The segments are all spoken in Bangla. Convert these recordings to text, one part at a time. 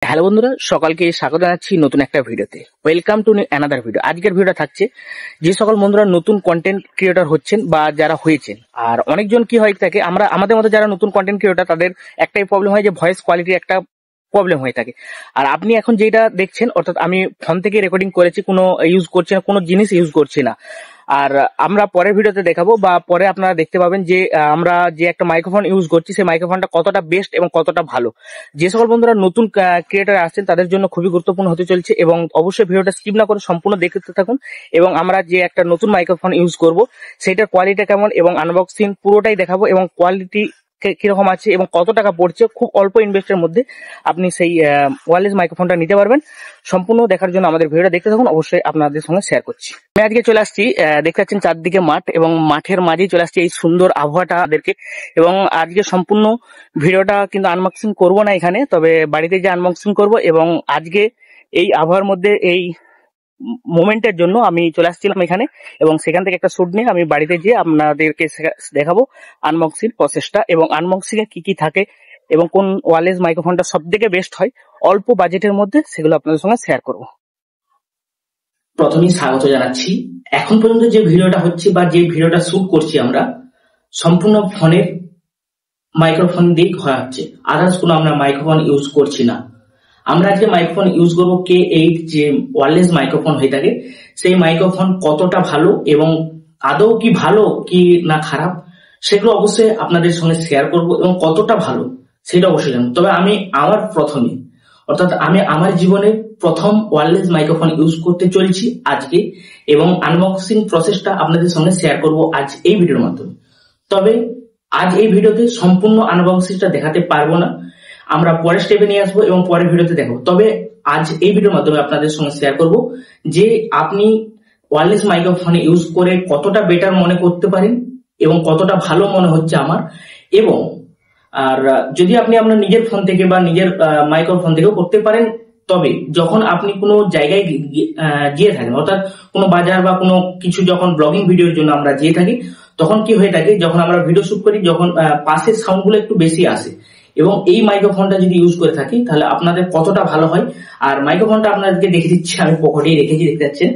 হ্যালো বন্ধুরা, সকালকে স্বাগত জানাচ্ছি নতুন একটা ভিডিওতে। Welcome to another video. আজকের ভিডিওটা থাকছে যে সকল বন্ধুরা নতুন কন্টেন্ট ক্রিয়েটর হচ্ছেন বা যারা হয়েছেন। আর অনেকজন কি হয় থাকে, আমাদের মতো যারা নতুন কন্টেন্ট ক্রিয়েটর তাদের একটাই প্রবলেম হয় যে ভয়েস কোয়ালিটির একটা প্রবলেম হয়ে থাকে। আর আপনি এখন যেটা দেখছেন, অর্থাৎ আমি ফোন থেকে রেকর্ডিং করেছি, কোনো ইউজ করছি না, কোনো জিনিস ইউজ করছি না। আর আমরা পরের ভিডিওতে দেখাবো বা পরে আপনারা দেখতে পাবেন যে আমরা যে একটা মাইক্রোফোন ইউজ করছি সেই মাইক্রোফোনটা কতটা বেস্ট এবং কতটা ভালো। যে সকল বন্ধুরা নতুন ক্রিয়েটর আসছেন তাদের জন্য খুবই গুরুত্বপূর্ণ হতে চলছে, এবং অবশ্যই ভিডিওটা স্কিপ না করে সম্পূর্ণ দেখতে থাকুন। এবং আমরা যে একটা নতুন মাইক্রোফোন ইউজ করব সেটার কোয়ালিটি কেমন এবং আনবক্সিং পুরোটাই দেখাবো, এবং কোয়ালিটি কিরকম আছে এবং কত টাকা পড়ছে, খুব অল্প ইনভেস্টের মধ্যে আপনি সেই ওয়্যারলেস মাইক্রোফোনটা নিতে পারবেন। সম্পূর্ণ দেখার জন্য আমাদের ভিডিওটা দেখতে থাকুন, অবশ্যই আপনাদের সঙ্গে শেয়ার করছি। আমি আজকে চলে আসছি, দেখতে পাচ্ছেন চারদিকে মাঠ, এবং মাঠের মাঝেই চলে আসছি এই সুন্দর আবহাওয়াটা আমাদেরকে। এবং আজকে সম্পূর্ণ ভিডিওটা কিন্তু আনবক্সিং করব না এখানে, তবে বাড়িতে যে আনবক্সিং করব। এবং আজকে এই আবহাওয়ার মধ্যে এই মোমেন্টের জন্য আমি চলে আসছিলাম এখানে, এবং সেখান থেকে একটা শ্যুট নিয়ে আমি বাড়িতে গিয়ে আপনাদেরকে দেখাবো আনবক্সিং প্রসেসটা, এবং আনবক্সিং এ কি কি থাকে এবং কোন ওয়্যারলেস মাইক্রোফোনটা সব থেকে বেস্ট হয় অল্প বাজেটের মধ্যে, সেগুলো আপনাদের সঙ্গে শেয়ার করব। প্রথমেই স্বাগত জানাচ্ছি। এখন পর্যন্ত যে ভিডিওটা হচ্ছে বা যে ভিডিওটা শ্যুট করছি আমরা সম্পূর্ণ ফোনের মাইক্রোফোন দিয়ে হওয়া হচ্ছে, আদার্স কোনো আমরা মাইক্রোফোন ইউজ করছি না। আমরা আজকে মাইক্রোফোন ইউজ করবো K8, যে ওয়্যারলেস মাইক্রোফোন হয়ে থাকে সেই মাইক্রোফোন কতটা ভালো এবং আদৌ কি ভালো কি না খারাপ সেগুলো অবশ্যই আপনাদের সঙ্গে শেয়ার করব, এবং কতটা ভালো সেটা অবশ্যই জানবো। তবে আমি আমার জীবনে প্রথম ওয়্যারলেস মাইক্রোফোন ইউজ করতে চলছি আজকে, এবং আনবক্সিং প্রসেসটা আপনাদের সঙ্গে শেয়ার করব আজ এই ভিডিওর মাধ্যমে। তবে আজ এই ভিডিওতে সম্পূর্ণ আনবক্সিংটা দেখাতে পারবো না, আমরা পরের স্টেপে নিয়ে আসবো এবং পরের ভিডিওতে দেখাবো। তবে আজ এই ভিডিওর মাধ্যমে আপনাদের সঙ্গে শেয়ার করব যে আপনি ওয়্যারলেস মাইক্রোফোন ইউজ করে কতটা বেটার মনে করতে পারেন এবং কতটা ভালো মনে হচ্ছে আমার। এবং আর যদি আপনি আপনার নিজের ফোন থেকে বা নিজের মাইক্রোফোন থেকেও করতে পারেন, তবে যখন আপনি কোনো জায়গায় গিয়ে থাকেন, অর্থাৎ কোনো বাজার বা কোনো কিছু যখন ব্লগিং ভিডিওর জন্য আমরা গিয়ে থাকি, তখন কি হয়ে থাকে, যখন আমরা ভিডিও শুট করি যখন পাশের সাউন্ড গুলো একটু বেশি আসে, এবং এই মাইক্রোফোনটা যদি ইউজ করে থাকি তাহলে আপনাদের কতটা ভালো হয়। আর মাইক্রোফোনটা আপনাদেরকে দেখে দিচ্ছি, আমি পকেটেই রেখেছি, দেখতে পাচ্ছেন।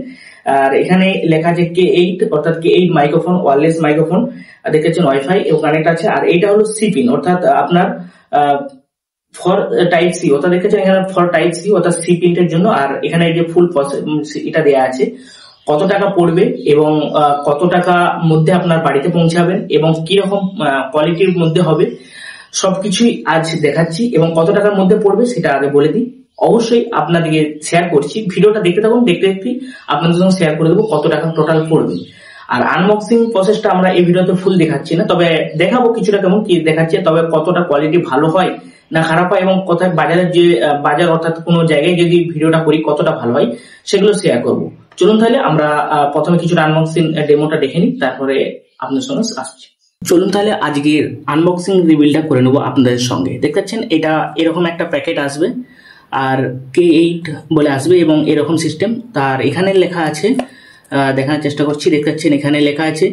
আর এখানে লেখা আছে K8, অর্থাৎ K8 মাইক্রোফোন, ওয়্যারলেস মাইক্রোফোন, দেখতে পাচ্ছেন ওয়াইফাই এবং কানেক্ট আছে। আর এইটা হলো সি পিন, অর্থাৎ আপনার ফর টাইপ সি, অর্থাৎ দেখেছেন এখানে ফর টাইপ সি, অর্থাৎ সি পিনের জন্য। আর এখানে এই যে ফুল এটা দেয়া আছে, কত টাকা পড়বে এবং কত টাকা মধ্যে আপনার বাড়িতে পৌঁছাবেন এবং কিরকম কোয়ালিটির মধ্যে হবে, সবকিছুই আজ দেখাচ্ছি। এবং কত টাকার মধ্যে পড়বে সেটা আগে বলে দিই, অবশ্যই আপনাদেরকে শেয়ার করছি। ভিডিওটা দেখতে থাকুন, দেখতে দেখতে আপনাদের সঙ্গে শেয়ার করে দেবো কত টাকা টোটাল পড়বে। আর আনবক্সিং প্রসেসটা আমরা এই ভিডিওতে ফুল দেখাচ্ছি না, তবে দেখাবো কিছুটা কেমন কি দেখাচ্ছে, তবে কতটা কোয়ালিটি ভালো হয় না খারাপ হয়, এবং কোথায় বাজার অর্থাৎ কোনো জায়গায় যদি ভিডিওটা করি কতটা ভালো হয় সেগুলো শেয়ার করব। চলুন তাহলে আমরা প্রথমে কিছুটা আনবক্সিং ডেমোটা দেখে নিই, তারপরে আপনাদের সঙ্গে আসছি। চলুন তাহলে আজকের আনবক্সিং রিভিলটা করে নেবো আপনাদের সঙ্গে। দেখতে পাচ্ছেন এটা এরকম একটা প্যাকেট আসবে, আর K8 বলে আসবে, এবং এরকম সিস্টেম। তার এখানে লেখা আছে, দেখানোর চেষ্টা করছি, দেখতে পাচ্ছেন এখানে লেখা আছে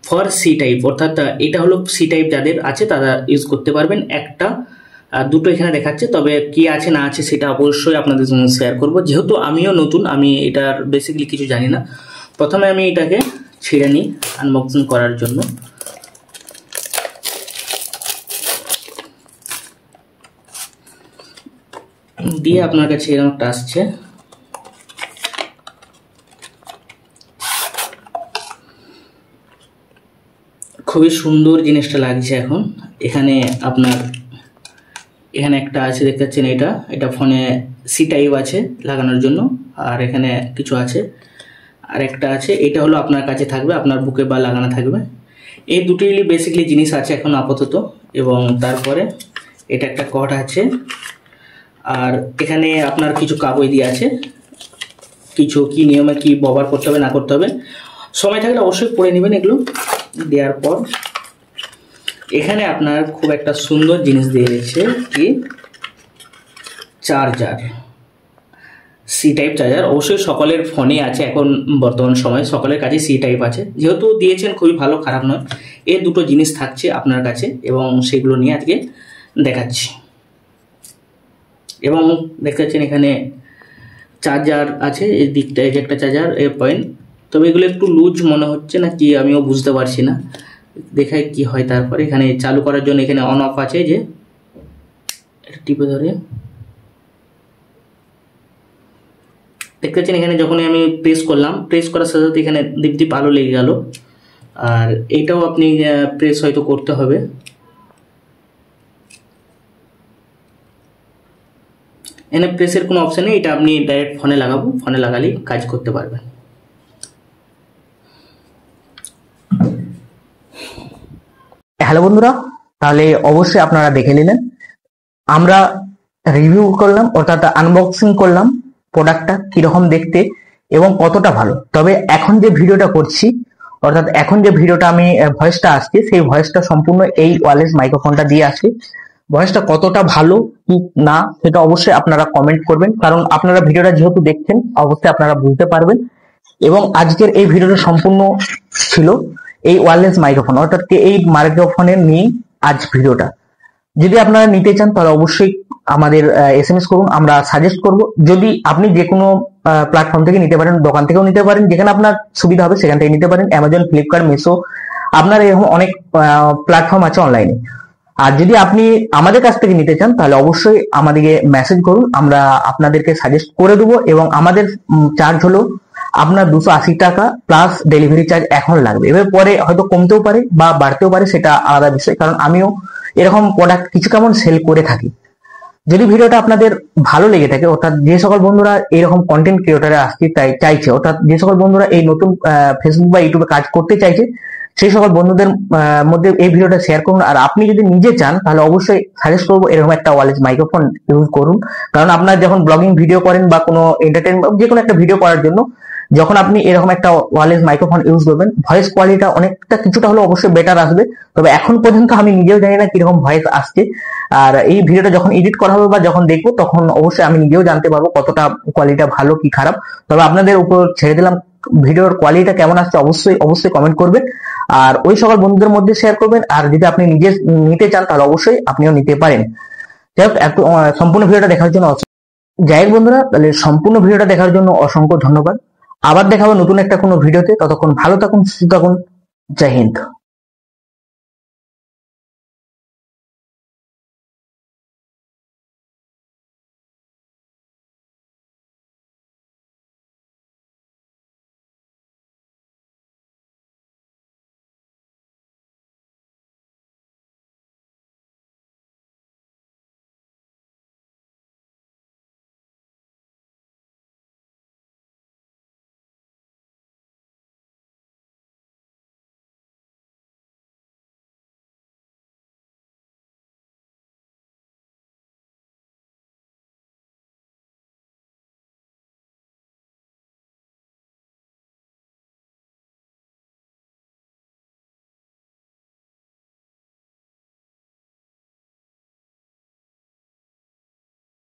ফর সি টাইপ, অর্থাৎ এটা হলো সি টাইপ যাদের আছে তারা ইউজ করতে পারবেন। একটা দুটো এখানে দেখাচ্ছে, তবে কি আছে না আছে সেটা অবশ্যই আপনাদের সঙ্গে শেয়ার করব। যেহেতু আমিও নতুন, আমি এটার বেসিক্যালি কিছু জানি না। প্রথমে আমি এটাকে ছিঁড়ে নিই আনবক্সিং করার জন্য। দিয়ে আপনার কাছে এরকম একটা আসছে, খুবই সুন্দর জিনিসটা লাগছে এখন। এখানে এখানে একটা আছে, দেখতে পাচ্ছেন এটা ফোনে সি টাইপ আছে লাগানোর জন্য, আর এখানে কিছু আছে, আর একটা আছে, এটা হলো আপনার কাছে থাকবে, আপনার বুকে বা লাগানো থাকবে। এই দুটি বেসিক্যালি জিনিস আছে এখন আপাতত। এবং তারপরে এটা একটা কর্ড আছে, আর এখানে আপনার কিছু কাগজ দিয়ে আছে, কিছু কি নিয়মে কি ব্যবহার করতে হবে না করতে হবে, সময় থাকলে অবশ্যই পড়ে নেবেন এগুলো। দেওয়ার পর এখানে আপনার খুব একটা সুন্দর জিনিস দিয়ে দিয়েছে, কি চার্জার, সি টাইপ চার্জার। অবশ্যই সকলের ফোনে আছে এখন, বর্তমান সময়ে সকলের কাছে সি টাইপ আছে, যেহেতু দিয়েছেন খুবই ভালো, খারাপ নয়। এই দুটো জিনিস থাকছে আপনার কাছে, এবং সেগুলো নিয়ে আজকে দেখাচ্ছি। এবং দেখতে পাচ্ছেন এখানে চার্জার আছে, এই দিকটা এই যে একটা চার্জার এর পয়েন্ট। তবে এগুলো একটু লুজ মনে হচ্ছে না কি, আমিও বুঝতে পারছি না, দেখাই কি হয়। তারপরে এখানে চালু করার জন্য এখানে অন অফ আছে, যে এটা টিপে ধরে দেখতে পাচ্ছেন এখানে যখনই আমি প্রেস করলাম, প্রেস করার সাথে সাথে এখানে দীপ দীপ আলো লেগে গেল। আর এইটাও আপনি প্রেস হয়তো করতে হবে। এখানে প্রেসের কোনো অপশন নেই, এটা আপনি ডাইরেক্ট ফোনে লাগাবো, ফোনে লাগালেই কাজ করতে পারবেন। হ্যালো বন্ধুরা, তাহলে অবশ্যই আপনারা দেখে নিলেন, আমরা রিভিউ করলাম অর্থাৎ আনবক্সিং করলাম প্রোডাক্টটা কিরকম দেখতে এবং কতটা ভালো। তবে এখন যে ভিডিওটা করছি অর্থাৎ এখন যে ভিডিওটা আমি ভয়েসটা আসছে, সেই ভয়েসটা সম্পূর্ণ এই ওয়্যারলেস মাইক্রোফোনটা দিয়ে আসছে। ভয়েসটা কতটা ভালো কি না সেটা অবশ্যই আপনারা কমেন্ট করবেন, কারণ আপনারা ভিডিওটা যেহেতু দেখছেন অবশ্যই আপনারা বুঝতে পারবেন। এবং আজকের এই ভিডিওটা সম্পূর্ণ ছিল এই ওয়্যারলেস মাইক্রোফোন অর্থাৎ এই মাইক্রোফোনের নিয়ে আজ ভিডিওটা। যদি আপনারা নিতে চান তাহলে অবশ্যই আমাদের SMS করুন, আমরা সাজেস্ট করব। যদি আপনি যে কোনো প্ল্যাটফর্ম থেকে নিতে পারেন, দোকান থেকেও নিতে পারেন, যেখানে আপনার সুবিধা হবে সেখান থেকে নিতে পারেন, অ্যামাজন, ফ্লিপকার্ট, মিশো, আপনার এরকম অনেক প্ল্যাটফর্ম আছে অনলাইনে। আর যদি আপনি আমাদের কাছ থেকে নিতে চান তাহলে অবশ্যই আমাদেরকে মেসেজ করুন, আমরা আপনাদেরকে সাজেস্ট করে দেবো। এবং আমাদের চার্জ হলো আপনার 280 টাকা প্লাস ডেলিভারি চার্জ এখন লাগবে। এবার পরে হয়তো কমতেও পারে বা বাড়তেও পারে, সেটা আলাদা বিষয়, কারণ আমিও এরকম প্রোডাক্ট কিছু কেমন সেল করে থাকি। যদি ভিডিওটা আপনাদের ভালো লেগে থাকে অর্থাৎ যে সকল বন্ধুরা এরকম কন্টেন্ট ক্রিয়েটরে আসতে চাইছে অর্থাৎ যে সকল বন্ধুরা এই নতুন ফেসবুক বা ইউটিউবে কাজ করতে চাইছে, সেই সকল বন্ধুদের মধ্যে এই ভিডিওটা শেয়ার করুন। আর আপনি যদি নিজে চান তাহলে অবশ্যই সাজেস্ট করবো এরকম একটা ওয়্যারলেস মাইক্রোফোন ইউজ করুন, কারণ আপনার যখন ব্লগিং ভিডিও করেন বা কোনো এন্টারটেইনমেন্ট যে কোনো একটা ভিডিও করার জন্য যখন আপনি এরকম একটা ওয়্যারলেস মাইক্রোফোন ইউজ করবেন, ভয়েস কোয়ালিটিটা অনেকটা কিছুটা হলেও অবশ্যই বেটার আসবে। তবে এখন পর্যন্ত আমি নিজেও জানি না কিরকম ভয়েস আসছে, আর এই ভিডিওটা যখন এডিট করা হবে বা যখন দেখবো তখন অবশ্যই আমি নিজেও জানতে পারবো কতটা কোয়ালিটিটা ভালো কি খারাপ। তবে আপনাদের উপর ছেড়ে দিলাম, ভিডিওর কোয়ালিটিটা কেমন আসছে অবশ্যই অবশ্যই কমেন্ট করবেন আর ওই সকল বন্ধুদের মধ্যে শেয়ার করবেন। আর যদি আপনি নিজে নিতে চান তাহলে অবশ্যই আপনিও নিতে পারেন। যাই হোক, সম্পূর্ণ ভিডিওটা দেখার জন্য যাই হোক বন্ধুরা, তাহলে সম্পূর্ণ ভিডিওটা দেখার জন্য অসংখ্য ধন্যবাদ। আবার দেখা হবে নতুন একটা কোনো ভিডিওতে, ততক্ষণ ভালো থাকুন, সুস্থ থাকুন। জয় হিন্দ।